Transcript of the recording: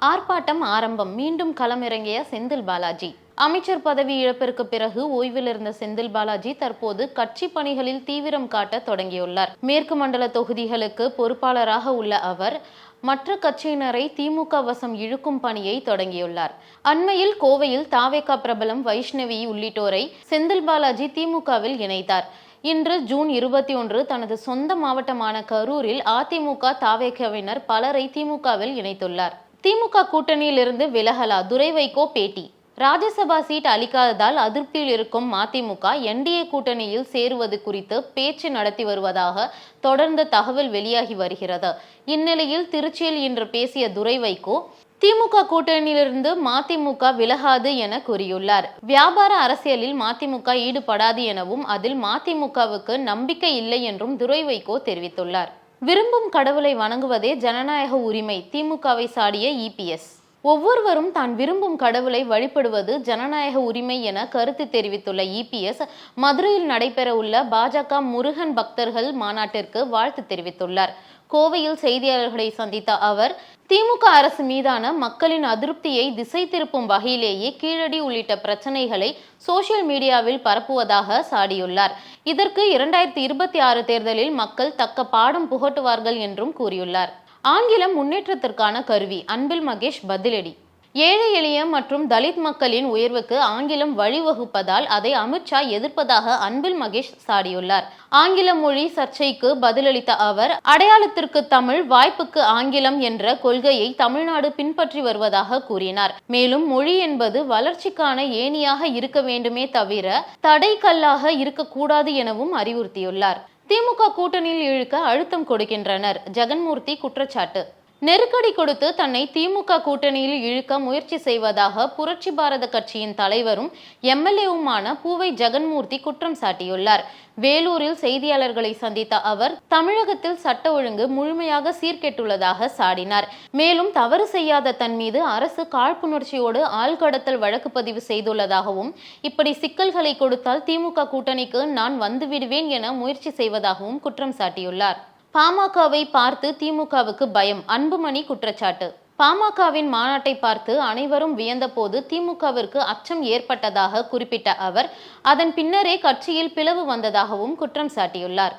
ஆர்ப்பாட்டம் ஆரம்பம். மீண்டும் களமிறங்கிய செந்தில் பாலாஜி. அமைச்சர் பதவி இழப்பிற்கு பிறகு ஓய்வில் இருந்த செந்தில் பாலாஜி தற்போது கட்சி பணிகளில் தீவிரம் காட்ட தொடங்கியுள்ளார். மேற்கு மண்டல தொகுதிகளுக்கு பொறுப்பாளராக உள்ள அவர் மற்ற கட்சியினரை திமுக வசம் இழுக்கும் பணியை தொடங்கியுள்ளார். அண்மையில் கோவையில் தாவேகா பிரபலம் வைஷ்ணவி உள்ளிட்டோரை செந்தில் பாலாஜி திமுகவில் இணைத்தார். இன்று ஜூன் 21 தனது சொந்த மாவட்டமான கரூரில் அதிமுக தாவேகாவினர் பலரை திமுகவில் இணைத்துள்ளார். திமுக கூட்டணியில் இருந்து விலகலா? துரை வைகோ பேட்டி. ராஜ்யசபா சீட் அளிக்காததால் அதிருப்தியில் இருக்கும் மதிமுக என்டிஏ கூட்டணியில் சேருவது குறித்து பேச்சு நடத்தி வருவதாக தொடர்ந்து தகவல் வெளியாகி வருகிறது. இந்நிலையில் திருச்சியில் இன்று பேசிய துரை வைகோ திமுக கூட்டணியிலிருந்து மதிமுக விலகாது என கூறியுள்ளார். வியாபார அரசியலில் மதிமுக ஈடுபடாது எனவும் அதில் மதிமுகவுக்கு நம்பிக்கை இல்லை என்றும் துரை வைகோ தெரிவித்துள்ளார். விரும்பும் கடவுளை வணங்குவதே ஜனநாயக உரிமை. திமுகவை சாடிய இபிஎஸ். ஒவ்வொருவரும் தான் விரும்பும் கடவுளை வழிபடுவது ஜனநாயக உரிமை என கருத்து தெரிவித்துள்ள இபிஎஸ் மதுரையில் நடைபெற உள்ள பாஜக முருகன் பக்தர்கள் மாநாட்டிற்கு வாழ்த்து தெரிவித்துள்ளார். கோவையில் செய்தியாளர்களை சந்தித்த அவர் திமுக அரசு மீதான மக்களின் அதிருப்தியை திசை திருப்பும் வகையிலேயே கீழடி உள்ளிட்ட பிரச்சனைகளை சோசியல் மீடியாவில் பரப்புவதாக சாடியுள்ளார். இதற்கு 2026 தேர்தலில் மக்கள் தக்க பாடம் புகட்டுவார்கள் என்றும் கூறியுள்ளார். ஆங்கிலம் முன்னேற்றத்திற்கான கருவி. அன்பில் மகேஷ் பதிலடி. ஏழை எளிய மற்றும் தலித் மக்களின் உயர்வுக்கு ஆங்கிலம் வழிவகுப்பதால் அதை அமித்ஷா எதிர்ப்பதாக அன்பில் மகேஷ் சாடியுள்ளார். ஆங்கில மொழி சர்ச்சைக்கு பதிலளித்த அவர் அடையாளத்திற்கு தமிழ், வாய்ப்புக்கு ஆங்கிலம் என்ற கொள்கையை தமிழ்நாடு பின்பற்றி வருவதாக கூறினார். மேலும் மொழி என்பது வளர்ச்சிக்கான ஏணியாக இருக்க வேண்டுமே தவிர தடைக்கல்லாக இருக்கக்கூடாது எனவும் அறிவுறுத்தியுள்ளார். திமுக கூட்டணியில் இழுக்க அழுத்தம் கொடுக்கின்றனர். ஜெகன்மூர்த்தி குற்றச்சாட்டு. நெருக்கடி கொடுத்து தன்னை திமுக கூட்டணியில் இழுக்க முயற்சி செய்வதாக புரட்சி பாரத கட்சியின் தலைவரும் எம்எல்ஏவுமான பூவை ஜெகன்மூர்த்தி குற்றம் சாட்டியுள்ளார். வேலூரில் செய்தியாளர்களை சந்தித்த அவர் தமிழகத்தில் சட்ட ஒழுங்கு முழுமையாக சீர்கெட்டுள்ளதாக சாடினார். மேலும் தவறு செய்யாத தன் மீது அரசு காழ்ப்புணர்ச்சியோடு ஆள்கடத்தல் வழக்கு பதிவு செய்துள்ளதாகவும் இப்படி சிக்கல்களை கொடுத்தால் திமுக கூட்டணிக்கு நான் வந்துவிடுவேன் என முயற்சி செய்வதாகவும் குற்றம் சாட்டியுள்ளார். பாமகவை பார்த்து திமுகவுக்கு பயம். அன்புமணி குற்றச்சாட்டு. பாமகவின் மாநாட்டை பார்த்து அனைவரும் வியந்த போது திமுகவிற்கு அச்சம் ஏற்பட்டதாக குறிப்பிட்ட அவர் அதன் பின்னரே கட்சியில் பிளவு வந்ததாகவும் குற்றம் சாட்டியுள்ளார்.